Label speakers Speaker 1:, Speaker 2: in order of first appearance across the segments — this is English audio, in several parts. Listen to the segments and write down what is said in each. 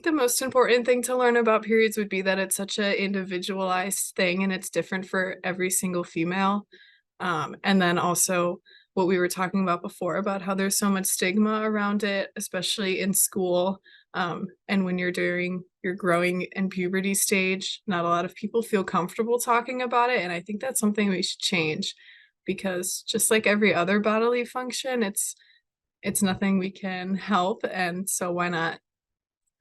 Speaker 1: think the most important thing to learn about periods would be that it's such a individualized thing and it's different for every single female. And then also what we were talking about before about how there's so much stigma around it, especially in school. And when you're during your growing and puberty stage, not a lot of people feel comfortable talking about it. And I think that's something we should change because just like every other bodily function, it's nothing we can help. And so why not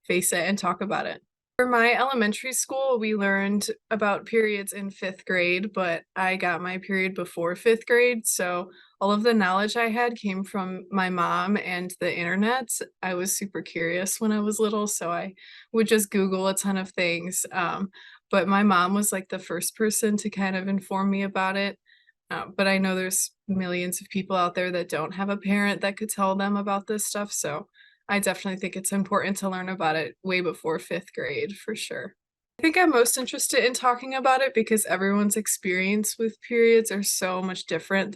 Speaker 1: face it and talk about it? For my elementary school, we learned about periods in fifth grade, but I got my period before fifth grade. So all of the knowledge I had came from my mom and the internet. I was super curious when I was little, so I would just Google a ton of things. But my mom was like the first person to kind of inform me about it. But I know there's millions of people out there that don't have a parent that could tell them about this stuff. So I definitely think it's important to learn about it way before fifth grade for sure. I think I'm most interested in talking about it because everyone's experience with periods are so much different.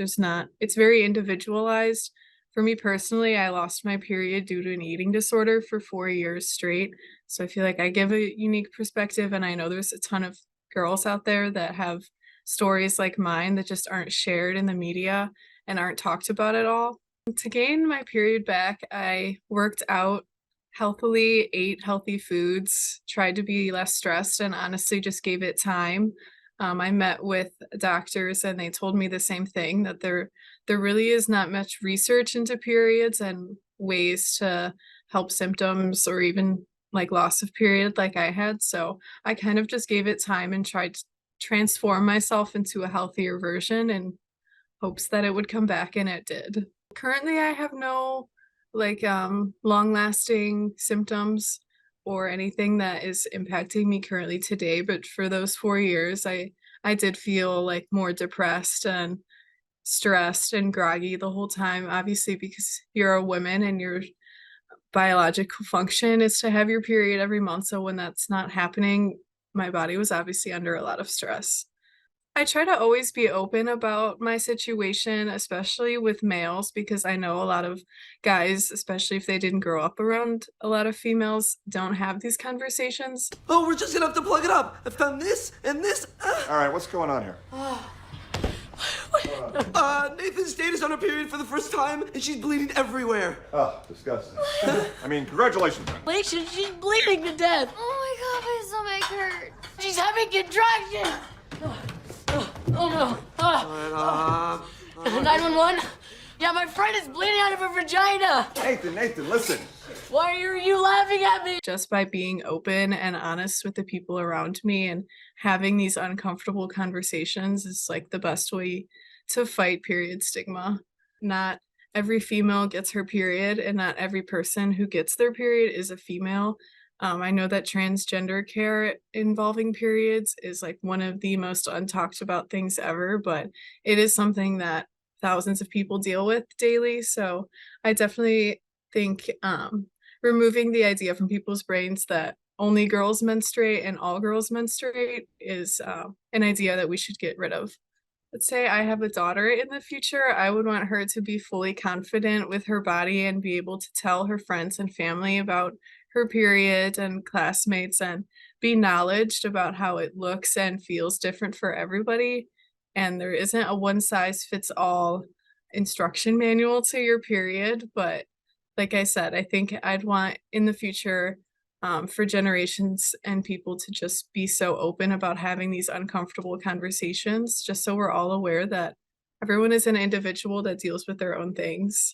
Speaker 1: It's very individualized. For me personally, I lost my period due to an eating disorder for 4 years straight. So I feel like I give a unique perspective, and I know there's a ton of girls out there that have stories like mine that just aren't shared in the media and aren't talked about at all. To gain my period back, I worked out healthily, ate healthy foods, tried to be less stressed, and honestly just gave it time. I met with doctors and they told me the same thing that there really is not much research into periods and ways to help symptoms or even like loss of period like I had. So I kind of just gave it time and tried to transform myself into a healthier version in hopes that it would come back, and it did. Currently, I have no like long-lasting symptoms or anything that is impacting me currently today, but for those 4 years, I did feel like more depressed and stressed and groggy the whole time, obviously because you're a woman and your biological function is to have your period every month. So when that's not happening, my body was obviously under a lot of stress. I try to always be open about my situation, especially with males, because I know a lot of guys, especially if they didn't grow up around a lot of females, don't have these conversations.
Speaker 2: Oh, we're just gonna have to plug it up. I found this and this.
Speaker 3: All right, what's going on here?
Speaker 2: Nathan's Data's on her period for the first time, and she's bleeding everywhere.
Speaker 3: Oh, disgusting. I mean, congratulations, man.
Speaker 4: She's bleeding to death.
Speaker 5: Oh my god, my stomach hurts.
Speaker 4: She's having contractions. Oh no. 911? Yeah, my friend is bleeding out of her vagina.
Speaker 3: Nathan, listen.
Speaker 4: Why are you laughing at me?
Speaker 1: Just by being open and honest with the people around me and having these uncomfortable conversations is like the best way to fight period stigma. Not every female gets her period, and not every person who gets their period is a female. I know that transgender care involving periods is like one of the most untalked about things ever, but it is something that thousands of people deal with daily. So I definitely think removing the idea from people's brains that only girls menstruate and all girls menstruate is an idea that we should get rid of. Let's say I have a daughter in the future, I would want her to be fully confident with her body and be able to tell her friends and family about her period and classmates and be knowledgeable about how it looks and feels different for everybody. And there isn't a one size fits all instruction manual to your period. But like I said, I think I'd want in the future for generations and people to just be so open about having these uncomfortable conversations, just so we're all aware that everyone is an individual that deals with their own things.